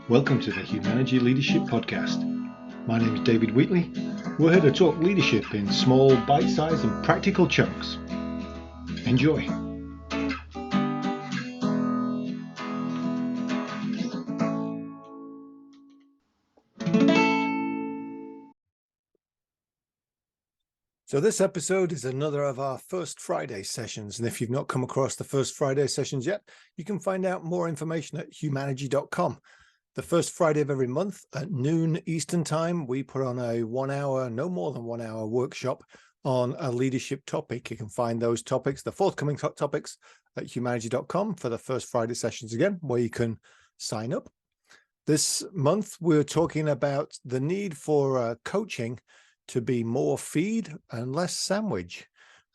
Welcome to the Humanergy Leadership Podcast. My name is David Wheatley. We're here to talk leadership in small, bite-sized and practical chunks. Enjoy. So this episode is another of our First Friday sessions. And if you've not come across the First Friday sessions yet, you can find out more information at humanergy.com. The first Friday of every month at noon Eastern time, we put on a 1 hour, no more than 1 hour workshop on a leadership topic. You can find those topics, the forthcoming topics, at humanergy.com for the First Friday sessions again, where you can sign up. This month, we're talking about the need for coaching to be more feed and less sandwich.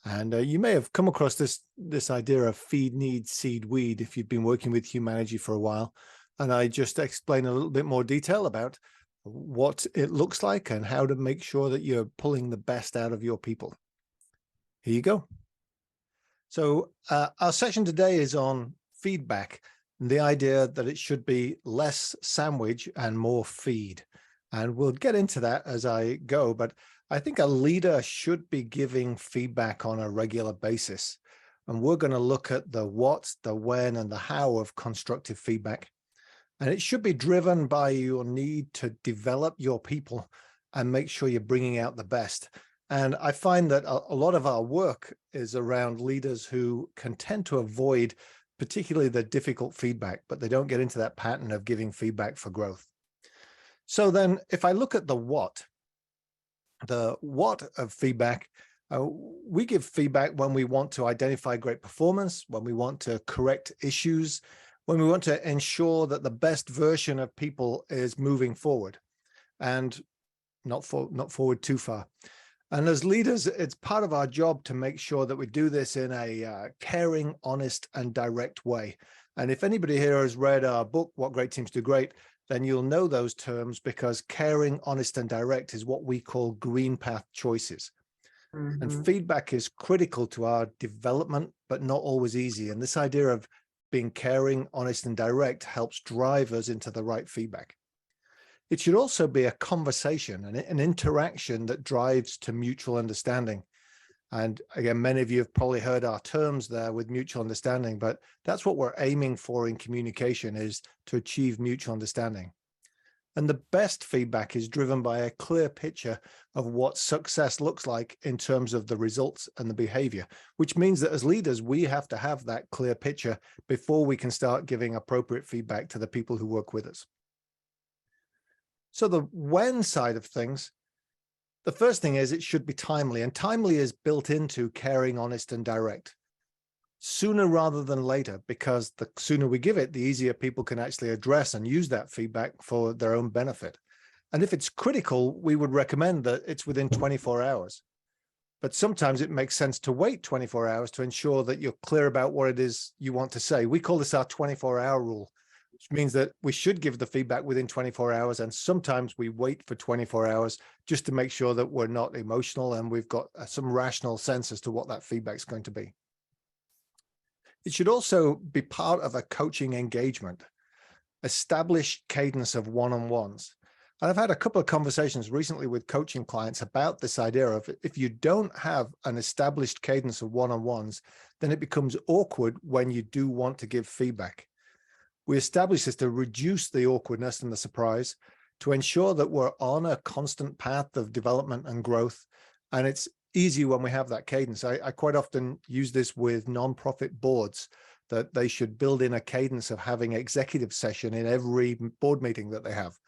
And you may have come across this idea of feed, need, seed, weed if you've been working with Humanergy for a while. And I just explain a little bit more detail about what it looks like and how to make sure that you're pulling the best out of your people. Here you go. So our session today is on feedback, and the idea that it should be less sandwich and more feed. And we'll get into that as I go, but I think a leader should be giving feedback on a regular basis. And we're going to look at the what, the when, and the how of constructive feedback. And it should be driven by your need to develop your people and make sure you're bringing out the best. And I find that a lot of our work is around leaders who can tend to avoid particularly the difficult feedback, but they don't get into that pattern of giving feedback for growth. So then if I look at the what of feedback, we give feedback when we want to identify great performance, when we want to correct issues, when we want to ensure that the best version of people is moving forward and not forward too far. And as leaders, it's part of our job to make sure that we do this in a caring, honest, and direct way. And if anybody here has read our book, What Great Teams Do Great, then you'll know those terms, because caring, honest, and direct is what we call green path choices. Mm-hmm. And feedback is critical to our development, but not always easy. And this idea of being caring, honest, and direct helps drive us into the right feedback. It should also be a conversation and an interaction that drives to mutual understanding. And again, many of you have probably heard our terms there with mutual understanding, but that's what we're aiming for in communication, is to achieve mutual understanding. And the best feedback is driven by a clear picture of what success looks like in terms of the results and the behavior, which means that as leaders, we have to have that clear picture before we can start giving appropriate feedback to the people who work with us. So the when side of things, the first thing is it should be timely, and timely is built into caring, honest, and direct. Sooner rather than later, because the sooner we give it, the easier people can actually address and use that feedback for their own benefit. And if it's critical, we would recommend that it's within 24 hours. But sometimes it makes sense to wait 24 hours to ensure that you're clear about what it is you want to say. We call this our 24-hour rule, which means that we should give the feedback within 24 hours. And sometimes we wait for 24 hours just to make sure that we're not emotional and we've got some rational sense as to what that feedback is going to be. It should also be part of a coaching engagement, established cadence of one-on-ones. And I've had a couple of conversations recently with coaching clients about this idea of, if you don't have an established cadence of one-on-ones, then it becomes awkward when you do want to give feedback. We establish this to reduce the awkwardness and the surprise, to ensure that we're on a constant path of development and growth. And it's easy when we have that cadence. I quite often use this with nonprofit boards, that they should build in a cadence of having executive session in every board meeting that they have.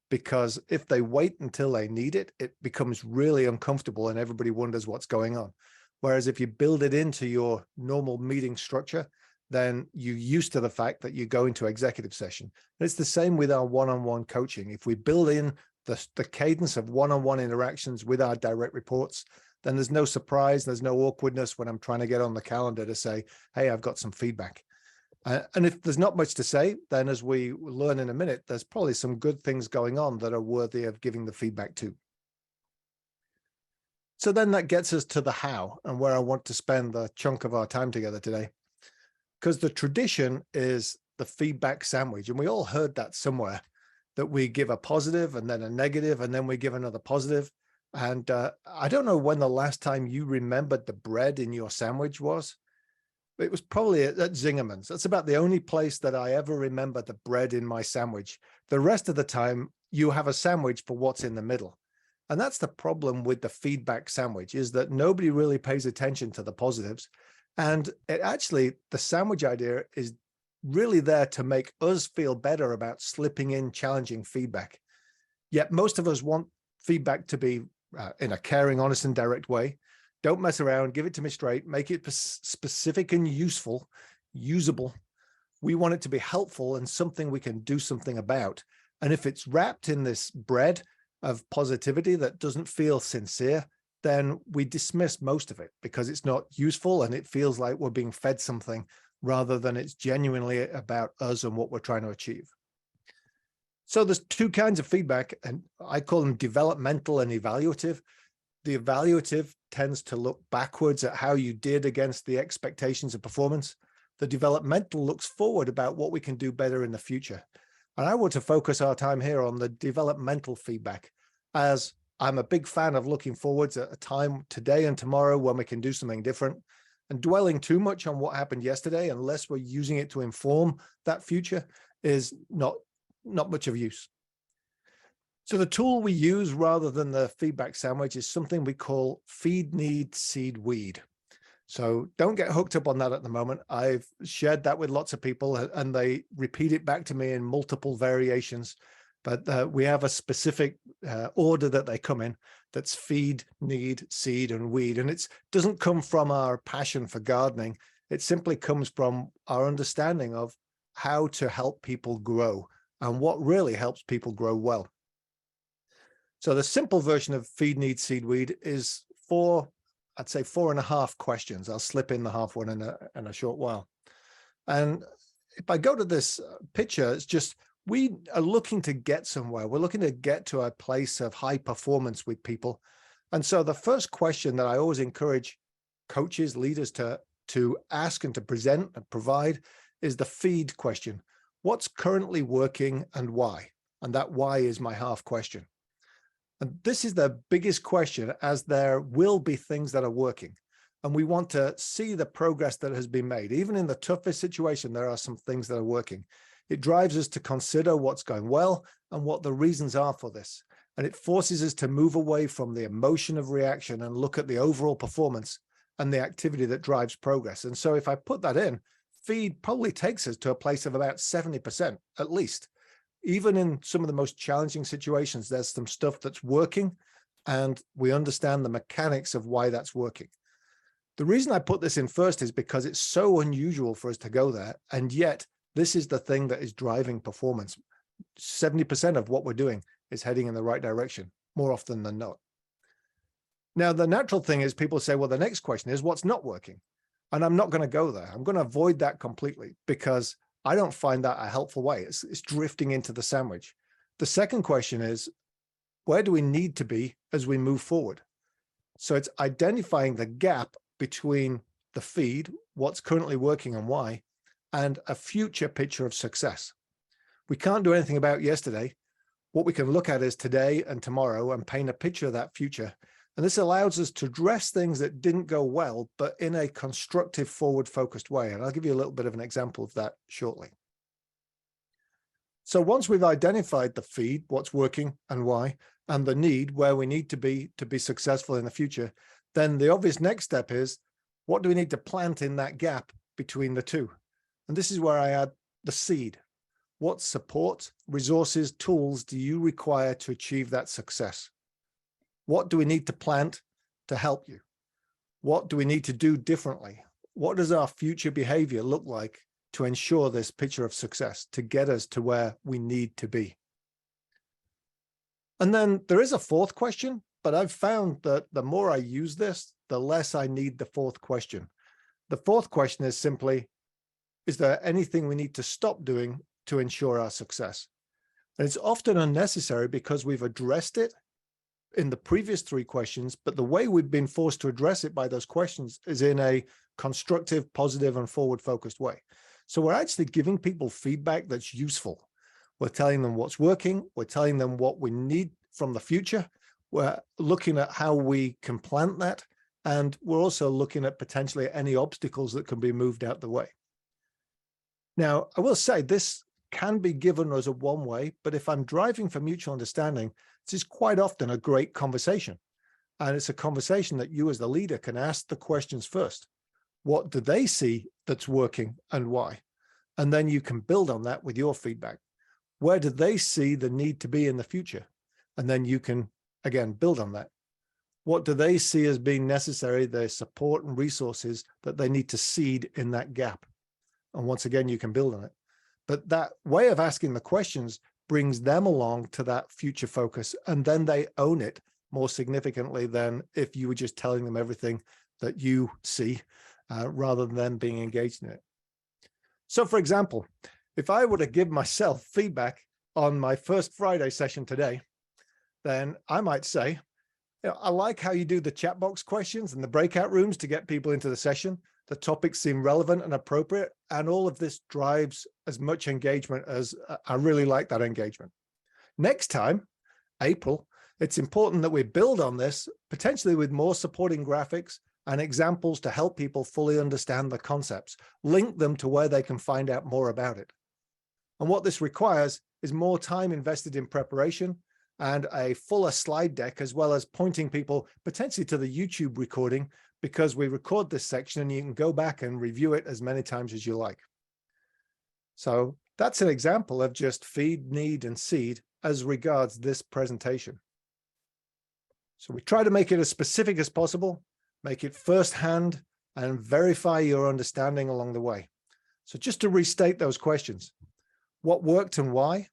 Because if they wait until they need it, it becomes really uncomfortable and everybody wonders what's going on. Whereas if you build it into your normal meeting structure, then you're used to the fact that you go into executive session. And it's the same with our one-on-one coaching. If we build in the cadence of one-on-one interactions with our direct reports, then there's no surprise, there's no awkwardness when I'm trying to get on the calendar to say, hey, I've got some feedback. And if there's not much to say, then as we learn in a minute, there's probably some good things going on that are worthy of giving the feedback to. So then that gets us to the how, and where I want to spend the chunk of our time together today. Because the tradition is the feedback sandwich, and we all heard that somewhere. that we give a positive and then a negative, and then we give another positive. And I don't know when the last time you remembered the bread in your sandwich was. It was probably at Zingerman's. That's about the only place that I ever remember the bread in my sandwich. The rest of the time, you have a sandwich for what's in the middle. And that's the problem with the feedback sandwich, is that nobody really pays attention to the positives. And it actually, the sandwich idea is really there to make us feel better about slipping in challenging feedback. Yet most of us want feedback to be in a caring, honest, and direct way. Don't mess around, give it to me straight, make it specific and useful, usable. We want it to be helpful and something we can do something about. And if it's wrapped in this bread of positivity that doesn't feel sincere, then we dismiss most of it because it's not useful and it feels like we're being fed something rather than it's genuinely about us and what we're trying to achieve. So there's two kinds of feedback, and I call them developmental and evaluative. The evaluative tends to look backwards at how you did against the expectations of performance. The developmental looks forward about what we can do better in the future. And I want to focus our time here on the developmental feedback, as I'm a big fan of looking forwards at a time today and tomorrow when we can do something different. And dwelling too much on what happened yesterday, unless we're using it to inform that future, is not much of use. So the tool we use rather than the feedback sandwich is something we call feed, need, seed, weed. So don't get hooked up on that at the moment. I've shared that with lots of people and they repeat it back to me in multiple variations, but we have a specific order that they come in. That's feed, need, seed, and weed. And it doesn't come from our passion for gardening. It simply comes from our understanding of how to help people grow and what really helps people grow well. So the simple version of feed, need, seed, weed is I'd say 4.5 questions. I'll slip in the half one in a short while. And if I go to this picture, it's just, we are looking to get somewhere. We're looking to get to a place of high performance with people. And so the first question that I always encourage coaches, leaders to ask and to present and provide is the feed question. What's currently working and why? And that why is my half question. And this is the biggest question, as there will be things that are working. And we want to see the progress that has been made. Even in the toughest situation, there are some things that are working. It drives us to consider what's going well and what the reasons are for this. And it forces us to move away from the emotion of reaction and look at the overall performance and the activity that drives progress. And so if I put that in, feed probably takes us to a place of about 70% at least. Even in some of the most challenging situations, there's some stuff that's working and we understand the mechanics of why that's working. The reason I put this in first is because it's so unusual for us to go there. And yet this is the thing that is driving performance. 70% of what we're doing is heading in the right direction more often than not. Now, the natural thing is people say, well, the next question is what's not working? And I'm not going to go there. I'm going to avoid that completely because I don't find that a helpful way. It's drifting into the sandwich. The second question is, where do we need to be as we move forward? So it's identifying the gap between the feed, what's currently working and why, and a future picture of success. We can't do anything about yesterday. What we can look at is today and tomorrow and paint a picture of that future. And this allows us to address things that didn't go well, but in a constructive, forward-focused way. And I'll give you a little bit of an example of that shortly. So once we've identified the feed, what's working and why, and the need, where we need to be successful in the future, then the obvious next step is, what do we need to plant in that gap between the two? And this is where I add the seed. What support, resources, tools do you require to achieve that success? What do we need to plant to help you? What do we need to do differently? What does our future behavior look like to ensure this picture of success, to get us to where we need to be? And then there is a fourth question, but I've found that the more I use this, the less I need the fourth question. The fourth question is simply, is there anything we need to stop doing to ensure our success? And it's often unnecessary because we've addressed it in the previous 3 questions, but the way we've been forced to address it by those questions is in a constructive, positive, and forward-focused way. So we're actually giving people feedback that's useful. We're telling them what's working. We're telling them what we need from the future. We're looking at how we can plant that. And we're also looking at potentially any obstacles that can be moved out the way. Now, I will say this can be given as a one way, but if I'm driving for mutual understanding, this is quite often a great conversation. And it's a conversation that you as the leader can ask the questions first. What do they see that's working and why? And then you can build on that with your feedback. Where do they see the need to be in the future? And then you can, again, build on that. What do they see as being necessary, the support and resources that they need to seed in that gap? And once again, you can build on it. But that way of asking the questions brings them along to that future focus, and then they own it more significantly than if you were just telling them everything that you see rather than them being engaged in it. So for example, if I were to give myself feedback on my first Friday session today, then I might say, I like how you do the chat box questions and the breakout rooms to get people into the session. The topics seem relevant and appropriate, and all of this drives as much engagement as I really like that engagement. Next time, April, it's important that we build on this, potentially with more supporting graphics and examples to help people fully understand the concepts, link them to where they can find out more about it. And what this requires is more time invested in preparation and a fuller slide deck, as well as pointing people potentially to the YouTube recording, because we record this section and you can go back and review it as many times as you like. So that's an example of just feed, need, and seed as regards this presentation. So we try to make it as specific as possible, make it firsthand, and verify your understanding along the way. So just to restate those questions: what worked and why?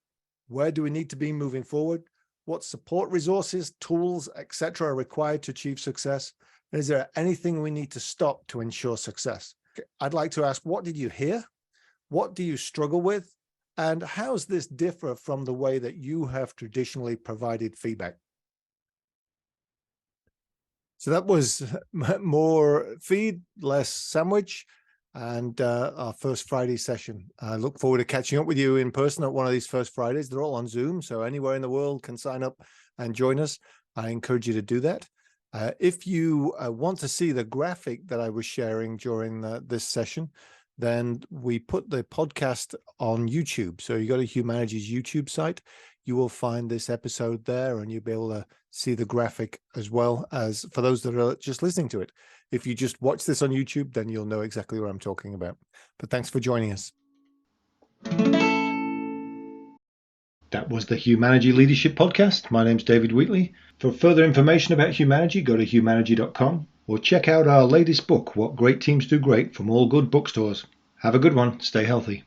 Where do we need to be moving forward? What support resources, tools, etc. are required to achieve success? And is there anything we need to stop to ensure success? I'd like to ask, what did you hear? What do you struggle with? And how does this differ from the way that you have traditionally provided feedback? So that was more feed, less sandwich, and our first Friday session. I look forward to catching up with you in person at one of these first Fridays. They're all on Zoom, so anywhere in the world can sign up and join us. I encourage you to do that. If you want to see the graphic that I was sharing during this session, then we put the podcast on YouTube. So you go to Humanergy's YouTube site, you will find this episode there, and you'll be able to see the graphic as well as for those that are just listening to it. If you just watch this on YouTube, then you'll know exactly what I'm talking about. But thanks for joining us. That was the Humanergy Leadership Podcast. My name's David Wheatley. For further information about Humanergy, go to humanergy.com or check out our latest book, What Great Teams Do Great, from all good bookstores. Have a good one. Stay healthy.